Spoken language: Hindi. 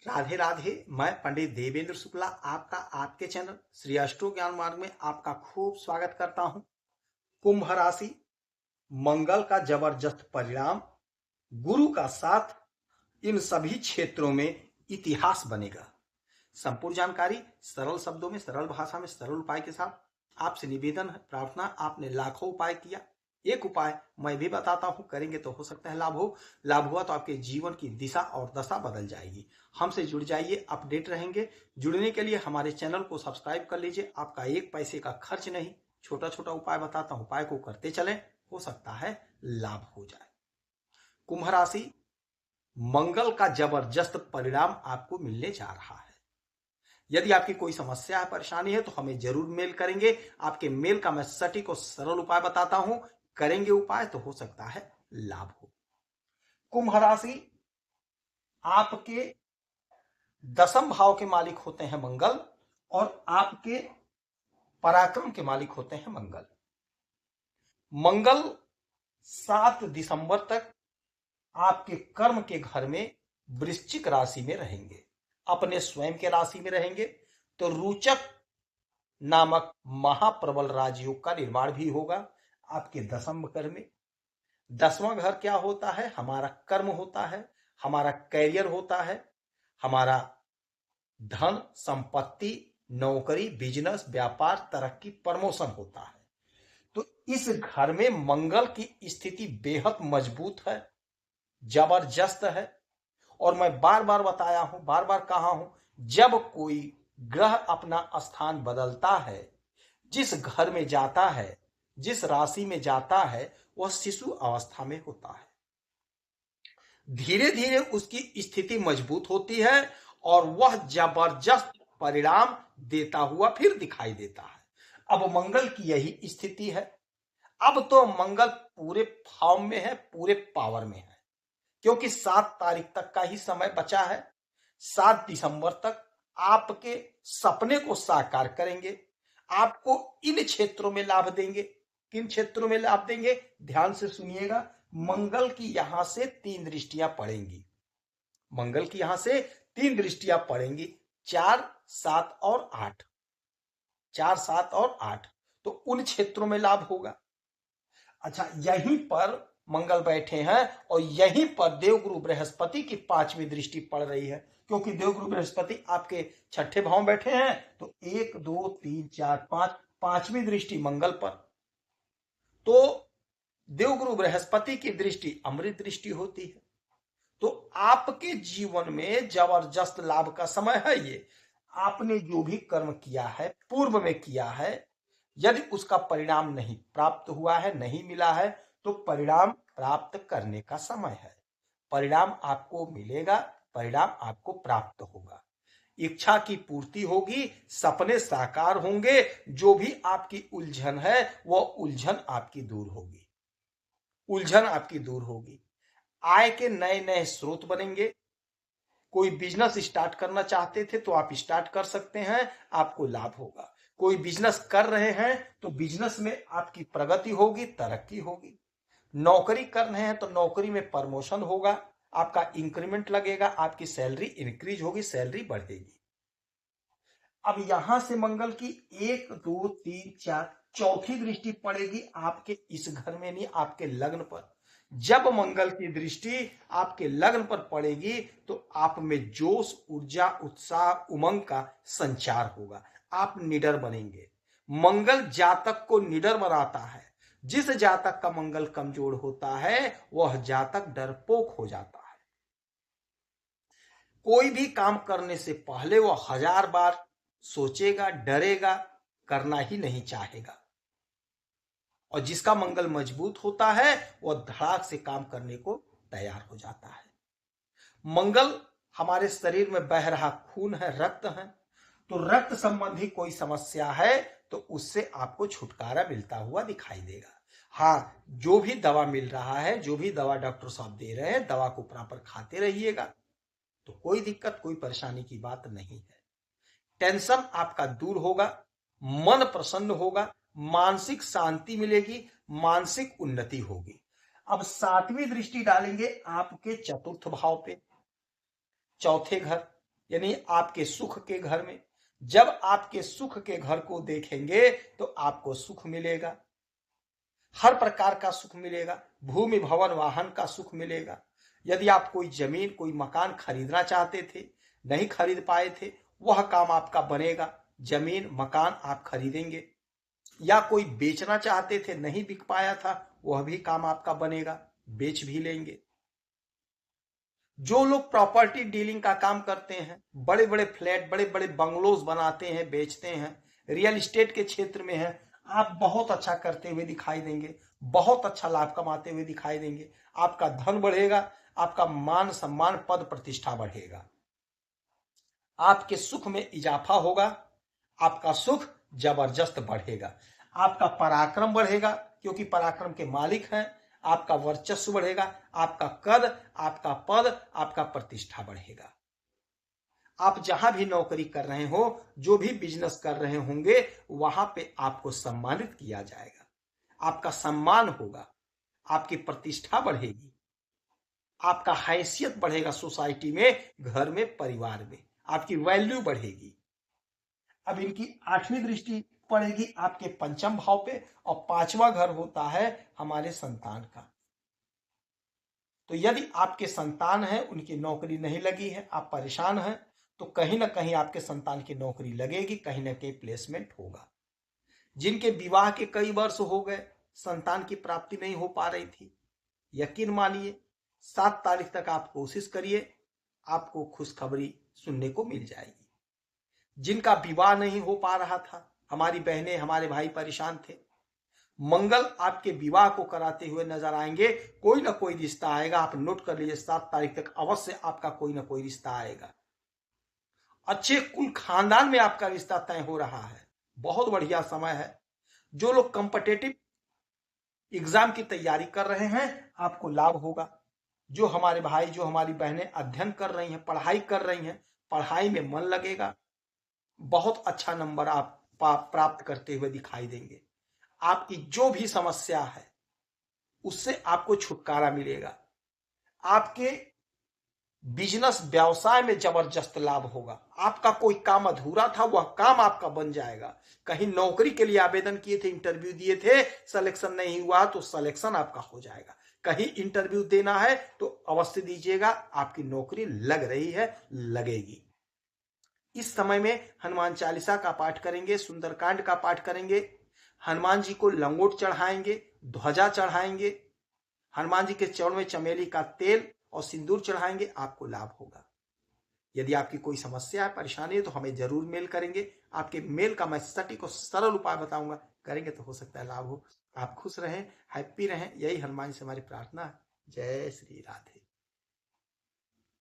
राधे राधे। मैं पंडित देवेंद्र शुक्ला आपका आपके चैनल श्री अष्टो ज्ञान मार्ग में आपका खूब स्वागत करता हूं। कुंभ राशि, मंगल का जबरदस्त परिणाम, गुरु का साथ, इन सभी क्षेत्रों में इतिहास बनेगा। संपूर्ण जानकारी सरल शब्दों में, सरल भाषा में, सरल उपाय के साथ आपसे निवेदन है, प्रार्थना। आपने लाखों उपाय किया, एक उपाय मैं भी बताता हूं, करेंगे तो हो सकता है लाभ हो। लाभ हुआ तो आपके जीवन की दिशा और दशा बदल जाएगी। हमसे जुड़ जाइए, अपडेट रहेंगे। जुड़ने के लिए हमारे चैनल को सब्सक्राइब कर लीजिए। आपका एक पैसे का खर्च नहीं, छोटा छोटा उपाय बताता हूं, उपाय को करते चलें, हो सकता है लाभ हो जाए। कुंभ राशि, मंगल का जबरदस्त परिणाम आपको मिलने जा रहा है। यदि आपकी कोई समस्या है, परेशानी है, तो हमें जरूर मेल करेंगे। आपके मेल का मैं सटीक और सरल उपाय बताता हूं, करेंगे उपाय तो हो सकता है लाभ हो। कुंभ राशि, आपके दसम भाव के मालिक होते हैं मंगल, और आपके पराक्रम के मालिक होते हैं मंगल। मंगल 7 दिसंबर तक आपके कर्म के घर में वृश्चिक राशि में रहेंगे, अपने स्वयं के राशि में रहेंगे। तो रोचक नामक महाप्रबल राजयोग का निर्माण भी होगा आपके दसम घर में। 10वां घर क्या होता है? हमारा कर्म होता है, हमारा कैरियर होता है, हमारा धन, संपत्ति, नौकरी, बिजनेस, व्यापार, तरक्की, प्रमोशन होता है। तो इस घर में मंगल की स्थिति बेहद मजबूत है, जबरदस्त है। और मैं बार बार बताया हूं, बार बार कहा हूं, जब कोई ग्रह अपना स्थान बदलता है, जिस घर में जाता है, जिस राशि में जाता है, वह शिशु अवस्था में होता है। धीरे धीरे उसकी स्थिति मजबूत होती है और वह जबरदस्त परिणाम देता हुआ फिर दिखाई देता है। अब मंगल की यही स्थिति है। अब तो मंगल पूरे भाव में है, पूरे पावर में है, क्योंकि 7 तारीख तक का ही समय बचा है। 7 दिसंबर तक आपके सपने को साकार करेंगे, आपको इन क्षेत्रों में लाभ देंगे। किन क्षेत्रों में लाभ देंगे? ध्यान से सुनिएगा। मंगल की यहां से 3 दृष्टियां पड़ेंगी। मंगल की यहां से 3 दृष्टियां पड़ेंगी, 4, 7 और 8। 4, 7 और 8, तो उन क्षेत्रों में लाभ होगा। अच्छा, यहीं पर मंगल बैठे हैं और यहीं पर देवगुरु बृहस्पति की 5वीं दृष्टि पड़ रही है, क्योंकि देवगुरु बृहस्पति आपके 6ठे भाव में बैठे हैं। तो 1, 2, 3, 4, 5, 5वीं दृष्टि मंगल पर। तो देवगुरु बृहस्पति की दृष्टि अमृत दृष्टि होती है। तो आपके जीवन में जबरदस्त लाभ का समय है ये। आपने जो भी कर्म किया है, पूर्व में किया है, यदि उसका परिणाम नहीं प्राप्त हुआ है, नहीं मिला है, तो परिणाम प्राप्त करने का समय है। परिणाम आपको मिलेगा, परिणाम आपको प्राप्त होगा। इच्छा की पूर्ति होगी, सपने साकार होंगे, जो भी आपकी उलझन है वह उलझन आपकी दूर होगी, उलझन आपकी दूर होगी। आय के नए नए स्रोत बनेंगे। कोई बिजनेस स्टार्ट करना चाहते थे तो आप स्टार्ट कर सकते हैं, आपको लाभ होगा। कोई बिजनेस कर रहे हैं तो बिजनेस में आपकी प्रगति होगी, तरक्की होगी। नौकरी कर रहे हैं तो नौकरी में प्रमोशन होगा, आपका इंक्रीमेंट लगेगा, आपकी सैलरी इंक्रीज होगी, सैलरी बढ़ेगी। अब यहां से मंगल की 1, 2, 3, 4 चौथी दृष्टि पड़ेगी आपके इस घर में, नहीं आपके लग्न पर। जब मंगल की दृष्टि आपके लग्न पर पड़ेगी तो आप में जोश, ऊर्जा, उत्साह, उमंग का संचार होगा, आप निडर बनेंगे। मंगल जातक को निडर बनाता है। जिस जातक का मंगल कमजोर होता है वह जातक डरपोक हो जाता है। कोई भी काम करने से पहले वह 1000 बार सोचेगा, डरेगा, करना ही नहीं चाहेगा। और जिसका मंगल मजबूत होता है वह धड़ाक से काम करने को तैयार हो जाता है। मंगल हमारे शरीर में बह रहा खून है, रक्त है। तो रक्त संबंधी कोई समस्या है तो उससे आपको छुटकारा मिलता हुआ दिखाई देगा। हाँ, जो भी दवा मिल रहा है, जो भी दवा डॉक्टर साहब दे रहे हैं, दवा को प्रॉपर खाते रहिएगा, तो कोई दिक्कत, कोई परेशानी की बात नहीं है। टेंशन आपका दूर होगा, मन प्रसन्न होगा, मानसिक शांति मिलेगी, मानसिक उन्नति होगी। अब 7वीं दृष्टि डालेंगे आपके चतुर्थ भाव पे, चौथे घर। यानी आपके सुख के घर में। जब आपके सुख के घर को देखेंगे तो आपको सुख मिलेगा, हर प्रकार का सुख मिलेगा, भूमि भवन वाहन का सुख मिलेगा। यदि आप कोई जमीन कोई मकान खरीदना चाहते थे, नहीं खरीद पाए थे, वह काम आपका बनेगा, जमीन मकान आप खरीदेंगे। या कोई बेचना चाहते थे, नहीं बिक पाया था, वह भी काम आपका बनेगा, बेच भी लेंगे। जो लोग प्रॉपर्टी डीलिंग का काम करते हैं, बड़े बड़े फ्लैट बड़े बड़े बंगलोज बनाते हैं, बेचते हैं, रियल एस्टेट के क्षेत्र में हैं, आप बहुत अच्छा करते हुए दिखाई देंगे, बहुत अच्छा लाभ कमाते हुए दिखाई देंगे। आपका धन बढ़ेगा, आपका मान सम्मान पद प्रतिष्ठा बढ़ेगा, आपके सुख में इजाफा होगा, आपका सुख जबरदस्त बढ़ेगा, आपका पराक्रम बढ़ेगा क्योंकि पराक्रम के मालिक हैं, आपका वर्चस्व बढ़ेगा, आपका कद, आपका पद, आपका प्रतिष्ठा बढ़ेगा। आप जहां भी नौकरी कर रहे हो, जो भी बिजनेस कर रहे होंगे, वहां पे आपको सम्मानित किया जाएगा, आपका सम्मान होगा, आपकी प्रतिष्ठा बढ़ेगी, आपका हैसियत बढ़ेगा सोसाइटी में, घर में, परिवार में, आपकी वैल्यू बढ़ेगी। अब इनकी 8वीं दृष्टि पड़ेगी आपके पंचम भाव पे, और 5वां घर होता है हमारे संतान का। तो यदि आपके संतान है, उनकी नौकरी नहीं लगी है, आप परेशान हैं, तो कहीं ना कहीं आपके संतान की नौकरी लगेगी, कहीं ना कहीं प्लेसमेंट होगा। जिनके विवाह के कई वर्ष हो गए, संतान की प्राप्ति नहीं हो पा रही थी, यकीन मानिए 7 तारीख तक आप कोशिश करिए, आपको खुशखबरी सुनने को मिल जाएगी। जिनका विवाह नहीं हो पा रहा था, हमारी बहनें हमारे भाई परेशान थे, मंगल आपके विवाह को कराते हुए नजर आएंगे। कोई ना कोई रिश्ता आएगा, आप नोट कर लीजिए, 7 तारीख तक अवश्य आपका कोई ना कोई रिश्ता आएगा। अच्छे कुल खानदान में आपका रिश्ता तय हो रहा है, बहुत बढ़िया समय है। जो लोग कॉम्पिटिटिव एग्जाम की तैयारी कर रहे हैं, आपको लाभ होगा। जो हमारे भाई जो हमारी बहनें अध्ययन कर रही हैं, पढ़ाई कर रही हैं, पढ़ाई में मन लगेगा, बहुत अच्छा नंबर आप प्राप्त करते हुए दिखाई देंगे। आपकी जो भी समस्या है उससे आपको छुटकारा मिलेगा, आपके बिजनेस व्यवसाय में जबरदस्त लाभ होगा। आपका कोई काम अधूरा था, वह काम आपका बन जाएगा। कहीं नौकरी के लिए आवेदन किए थे, इंटरव्यू दिए थे, सिलेक्शन नहीं हुआ तो सिलेक्शन आपका हो जाएगा। कहीं इंटरव्यू देना है तो अवश्य दीजिएगा, आपकी नौकरी लग रही है, लगेगी। इस समय में हनुमान चालीसा का पाठ करेंगे, सुंदरकांड का पाठ करेंगे, हनुमान जी को लंगोट चढ़ाएंगे, ध्वजा चढ़ाएंगे, हनुमान जी के चरण में चमेली का तेल और सिंदूर चढ़ाएंगे, आपको लाभ होगा। यदि आपकी कोई समस्या है, परेशानी है, तो हमें जरूर मेल करेंगे। आपके मेल का मैं सटीक और सरल उपाय बताऊंगा, करेंगे तो हो सकता है लाभ हो। आप खुश रहें, हैप्पी रहें, यही हनुमान से हमारी प्रार्थना है। जय श्री राधे।